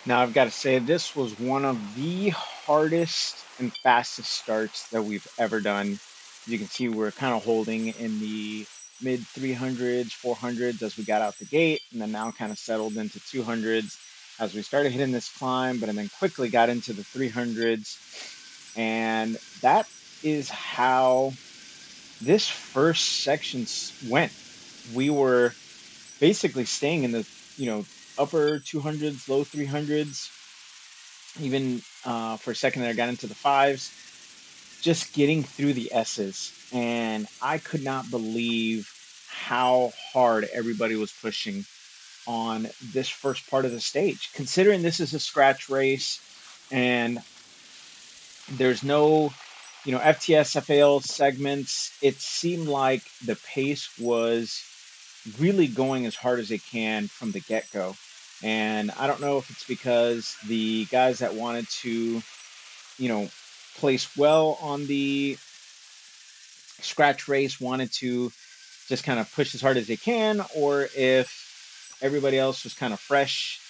Now, I've got to say, this was one of the hardest and fastest starts that we've ever done. You can see we're kind of holding in the mid 300s, 400s as we got out the gate, and then now kind of settled into 200s as we started hitting this climb, but and then quickly got into the 300s. And that is how this first section went. We were basically staying in the, upper 200s, low 300s, even for a second there, I got into the fives, just getting through the S's. And I could not believe how hard everybody was pushing on this first part of the stage, considering this is a scratch race and there's no, FTS, FAL segments. It seemed like the pace was really going as hard as they can from the get go. And I don't know if it's because the guys that wanted to, you know, place well on the scratch race wanted to just kind of push as hard as they can, or if everybody else was kind of fresh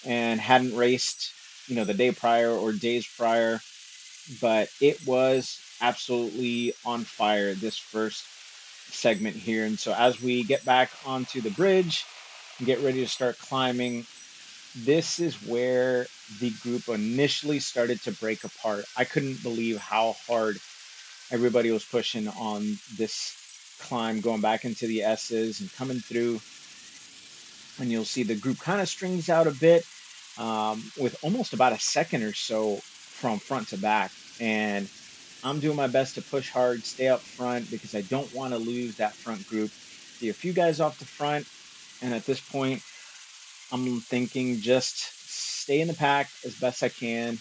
and hadn't raced, the day prior or days prior. But it was absolutely on fire this first segment here. And so as we get back onto the bridge and get ready to start climbing, this is where the group initially started to break apart. I couldn't believe how hard everybody was pushing on this climb, going back into the S's and coming through. And you'll see the group kind of strings out a bit with almost about a second or so from front to back. And I'm doing my best to push hard, stay up front because I don't want to lose that front group. See a few guys off the front, and at this point, I'm thinking just stay in the pack as best I can.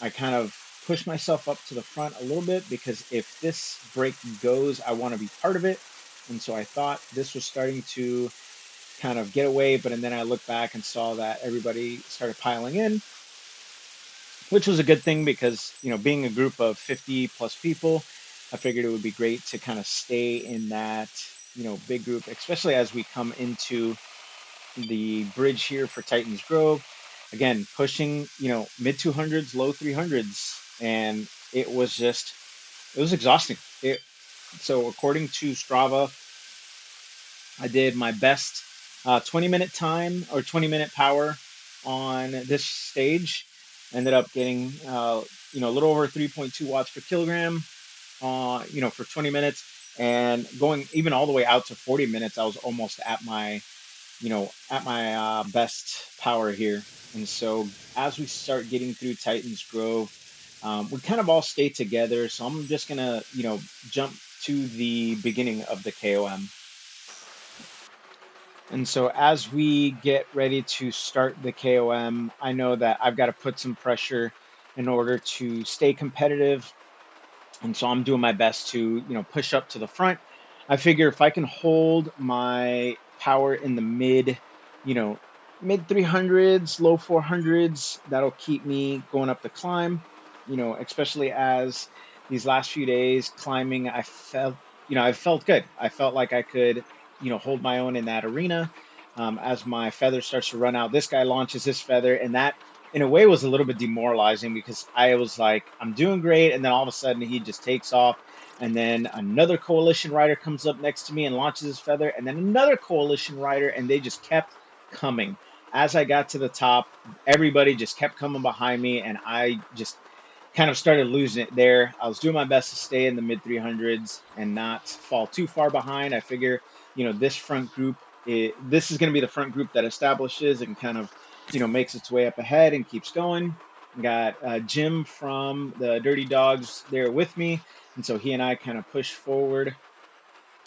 I kind of push myself up to the front a little bit because if this break goes, I want to be part of it. And so I thought this was starting to kind of get away, but and then I looked back and saw that everybody started piling in, which was a good thing because, being a group of 50 plus people, I figured it would be great to kind of stay in that, big group, especially as we come into the bridge here for Titans Grove. Again, pushing, mid 200s, low 300s, and it was exhausting. So according to Strava, I did my best 20-minute time or 20-minute power on this stage. Ended up getting, a little over 3.2 watts per kilogram, for 20 minutes, and going even all the way out to 40 minutes. I was almost at my, best power here. And so as we start getting through Titans Grove, we kind of all stay together. So I'm just gonna, jump to the beginning of the KOM. And so as we get ready to start the KOM, I know that I've got to put some pressure in order to stay competitive. And so I'm doing my best to, push up to the front. I figure if I can hold my power in the you know, mid 300s, low 400s, that'll keep me going up the climb, especially as these last few days climbing, I felt good. I felt like I could, hold my own in that arena. As my feather starts to run out, this guy launches his feather, and that in a way was a little bit demoralizing because I was like, I'm doing great. And then all of a sudden he just takes off. And then another coalition rider comes up next to me and launches his feather. And then another coalition rider, and they just kept coming. As I got to the top, everybody just kept coming behind me. And I just kind of started losing it there. I was doing my best to stay in the mid 300s and not fall too far behind. I figure, this front group, this is going to be the front group that establishes and kind of, makes its way up ahead and keeps going. Got Jim from the Dirty Dogs there with me. And so he and I kind of push forward.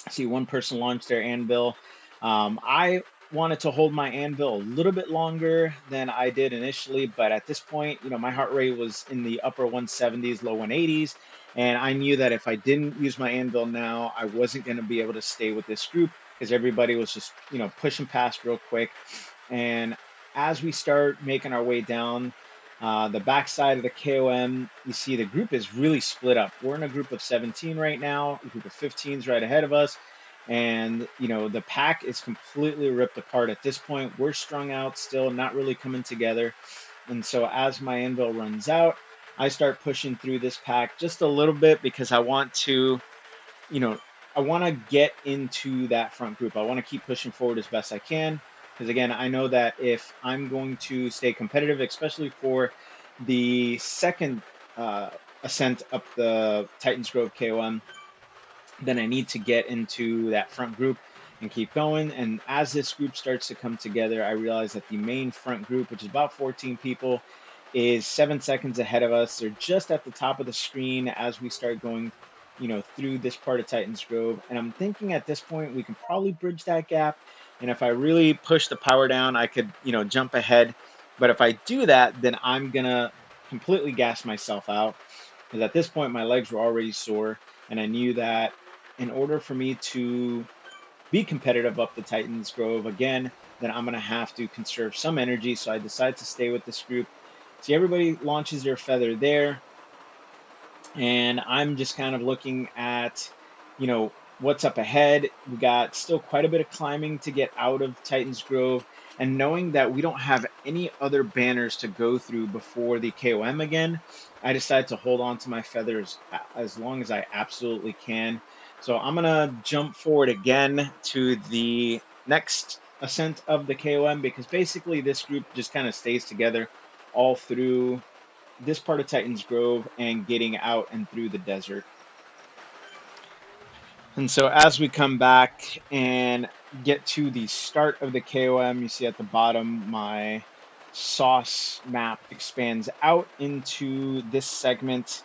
I see one person launch their anvil. I wanted to hold my anvil a little bit longer than I did initially, but at this point, my heart rate was in the upper 170s, low 180s, and I knew that if I didn't use my anvil now, I wasn't going to be able to stay with this group because everybody was just, pushing past real quick. And as we start making our way down, The backside of the KOM, you see the group is really split up. We're in a group of 17 right now, a group of 15s right ahead of us. And, the pack is completely ripped apart at this point. We're strung out still, not really coming together. And so as my anvil runs out, I start pushing through this pack just a little bit because you know, I want to get into that front group. I want to keep pushing forward as best I can. Because again, I know that if I'm going to stay competitive, especially for the second uh, ascent up the Titans Grove KOM, then I need to get into that front group and keep going. And as this group starts to come together, I realize that the main front group, which is about 14 people, is 7 seconds ahead of us. They're just at the top of the screen as we start going, through this part of Titans Grove. And I'm thinking at this point we can probably bridge that gap. And if I really push the power down, I could, jump ahead. But if I do that, then I'm gonna completely gas myself out because at this point my legs were already sore, and I knew that in order for me to be competitive up the Titans Grove again, then I'm going to have to conserve some energy. So I decided to stay with this group. See, everybody launches their feather there, and I'm just kind of looking at, what's up ahead. We got still quite a bit of climbing to get out of Titans Grove, and knowing that we don't have any other banners to go through before the KOM again, I decided to hold on to my feathers as long as I absolutely can. So I'm gonna jump forward again to the next ascent of the KOM because basically this group just kind of stays together all through this part of Titans Grove and getting out and through the desert. And so as we come back and get to the start of the KOM, you see at the bottom my sauce map expands out into this segment.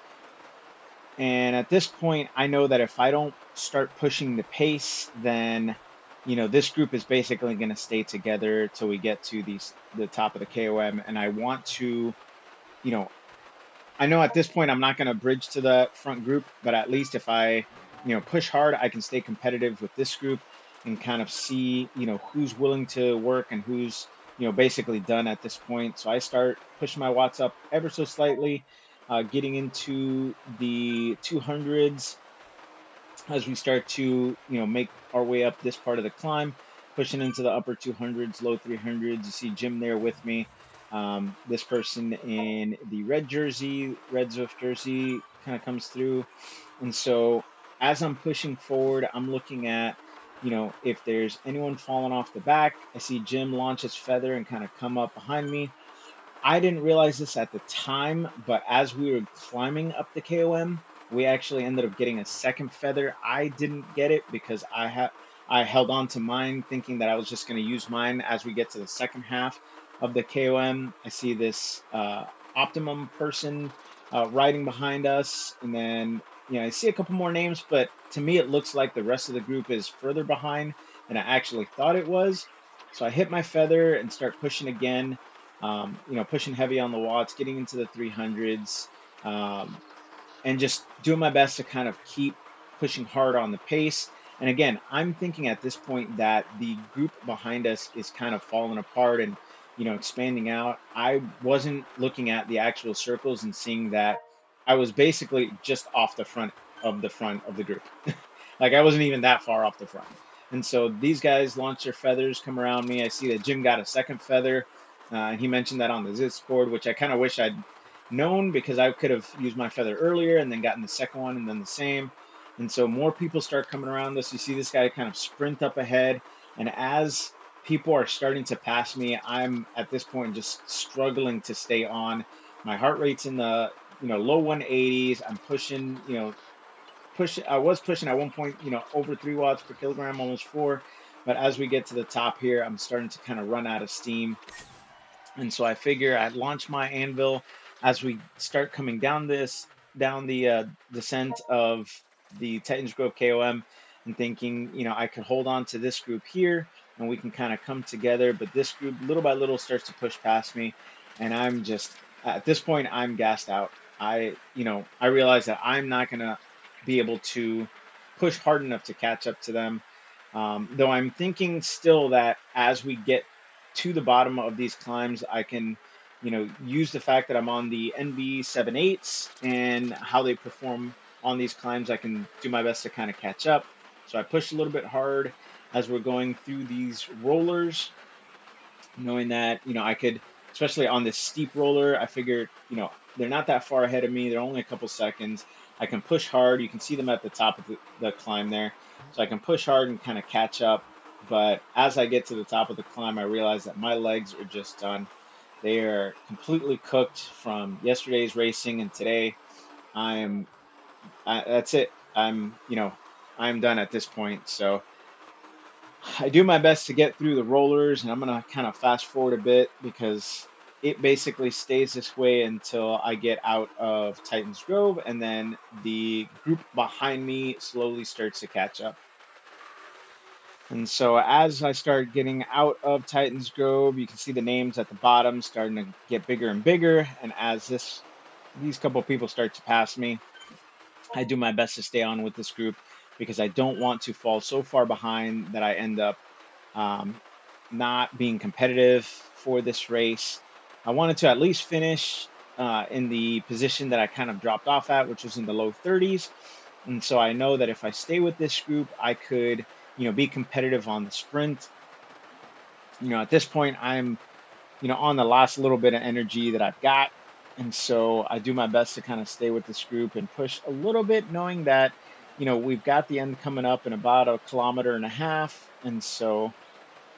And at this point, I know that if I don't start pushing the pace, then this group is basically going to stay together till we get to the top of the KOM. And I want to, you know, I know at this point I'm not going to bridge to the front group, but at least if I, push hard, I can stay competitive with this group and kind of see, who's willing to work and who's, basically done at this point. So I start pushing my watts up ever so slightly, getting into the 200s as we start to make our way up this part of the climb, pushing into the upper 200s, low 300s. You see Jim there with me. This person in the red jersey, red Zwift jersey, kind of comes through. And so as I'm pushing forward, I'm looking at, if there's anyone falling off the back. I see Jim launch his feather and kind of come up behind me. I didn't realize this at the time, but as we were climbing up the KOM, we actually ended up getting a second feather. I didn't get it because I held on to mine thinking that I was just going to use mine as we get to the second half of the KOM. I see this optimum person riding behind us, and then I see a couple more names, but to me it looks like the rest of the group is further behind than I actually thought it was. So I hit my feather and start pushing again, pushing heavy on the watts, getting into the 300s, um, and just doing my best to kind of keep pushing hard on the pace. And again, I'm thinking at this point that the group behind us is kind of falling apart and, expanding out. I wasn't looking at the actual circles and seeing that I was basically just off the front of the group. Like I wasn't even that far off the front. And so these guys launch their feathers, come around me. I see that Jim got a second feather, and he mentioned that on the Discord, which I kind of wish I'd known because I could have used my feather earlier and then gotten the second one and then the same. And so more people start coming around us. You see this guy kind of sprint up ahead, and as people are starting to pass me, I'm at this point just struggling to stay on. My heart rate's in the low 180s. I'm pushing, I was pushing at one point, over 3 watts per kilogram, almost 4. But as we get to the top here, I'm starting to kind of run out of steam. And so I figure I'd launch my anvil as we start coming down the descent of the Titans Grove KOM, and thinking, I could hold on to this group here and we can kind of come together. But this group, little by little, starts to push past me, and I'm just at this point I'm gassed out. I realize that I'm not gonna be able to push hard enough to catch up to them. Though I'm thinking still that as we get to the bottom of these climbs, I can, use the fact that I'm on the NB 7/8 and how they perform on these climbs. I can do my best to kind of catch up. So I push a little bit hard as we're going through these rollers, knowing that, I could, especially on this steep roller, I figured, they're not that far ahead of me. They're only a couple seconds. I can push hard. You can see them at the top of the climb there. So I can push hard and kind of catch up. But as I get to the top of the climb, I realize that my legs are just done. They are completely cooked from yesterday's racing and today. I'm, that's it. I'm done at this point. So I do my best to get through the rollers, and I'm gonna kind of fast forward a bit because it basically stays this way until I get out of Titans Grove, and then the group behind me slowly starts to catch up. And so as I start getting out of Titans Grove, you can see the names at the bottom starting to get bigger and bigger. And as these couple of people start to pass me, I do my best to stay on with this group because I don't want to fall so far behind that I end up um, not being competitive for this race. I wanted to at least finish in the position that I kind of dropped off at, which was in the low 30s. And so I know that if I stay with this group, I could, be competitive on the sprint. At this point, I'm, on the last little bit of energy that I've got. And so I do my best to kind of stay with this group and push a little bit, knowing that, we've got the end coming up in about a kilometer and a half. And so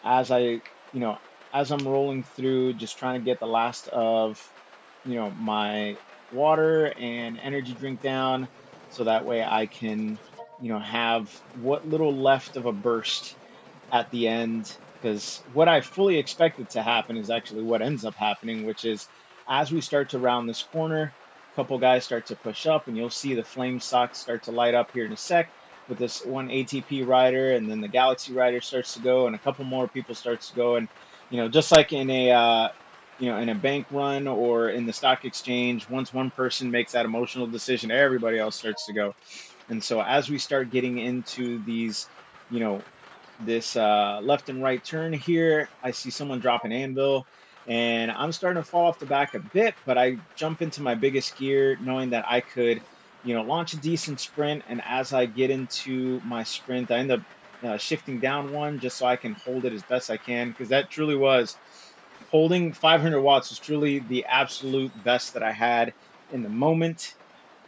as I, you know, as I'm rolling through, just trying to get the last of, my water and energy drink down so that way I can, have what little left of a burst at the end, because what I fully expected to happen is actually what ends up happening, which is as we start to round this corner, a couple guys start to push up, and you'll see the flame socks start to light up here in a sec with this one ATP rider, and then the Galaxy rider starts to go, and a couple more people starts to go, and just like in a in a bank run or in the stock exchange, once one person makes that emotional decision, everybody else starts to go. And so as we start getting into these, you know, this left and right turn here, I see someone drop an anvil, and I'm starting to fall off the back a bit, but I jump into my biggest gear knowing that I could, launch a decent sprint. And as I get into my sprint, I end up shifting down one just so I can hold it as best I can, because that truly was holding 500 watts was truly the absolute best that I had in the moment,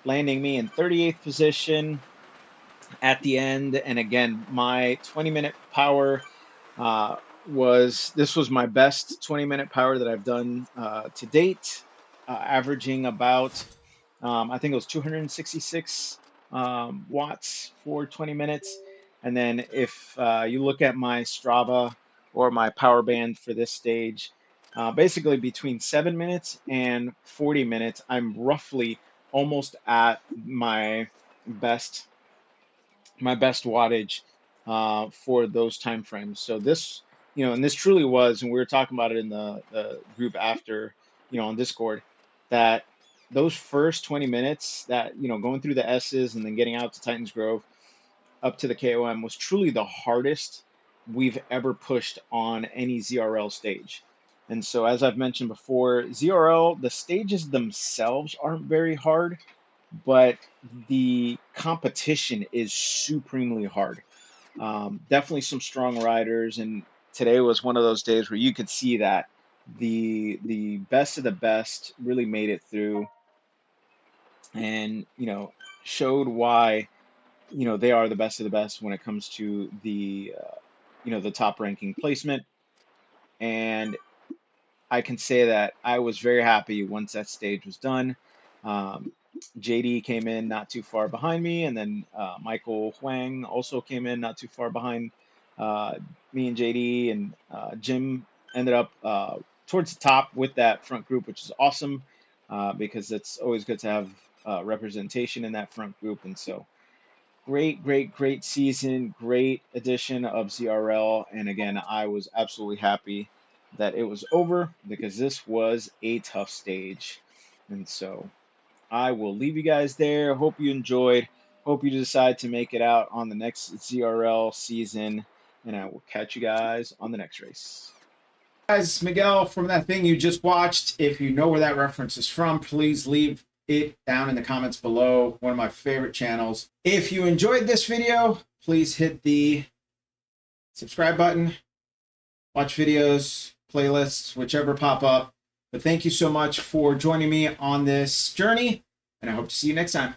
landing me in 38th position at the end. And again, my 20-minute power this was my best 20-minute power that I've done to date, averaging about, I think it was 266 watts for 20 minutes. And then if you look at my Strava or my power band for this stage, basically between 7 minutes and 40 minutes, I'm roughly almost at best my best wattage for those time frames. So this, and this truly was, and we were talking about it in the group after, on Discord, that those first 20 minutes that, going through the S's and then getting out to Titans Grove up to the KOM was truly the hardest we've ever pushed on any ZRL stage. And so, as I've mentioned before, ZRL, the stages themselves aren't very hard, but the competition is supremely hard. Definitely some strong riders, and today was one of those days where you could see that the best of the best really made it through, and showed why they are the best of the best when it comes to the top ranking placement. And I can say that I was very happy once that stage was done. Um, JD came in not too far behind me, and then Michael Huang also came in not too far behind uh, me and JD, and Jim ended up towards the top with that front group, which is awesome because it's always good to have representation in that front group. And so great, great, great season, great edition of ZRL. And again, I was absolutely happy that it was over because this was a tough stage. And so I will leave you guys there. Hope you enjoyed. Hope you decide to make it out on the next ZRL season. And I will catch you guys on the next race. Guys, Miguel, from that thing you just watched, if you know where that reference is from, please leave it down in the comments below. One of my favorite channels. If you enjoyed this video, please hit the subscribe button, watch videos, playlists, whichever pop up. But thank you so much for joining me on this journey, and I hope to see you next time.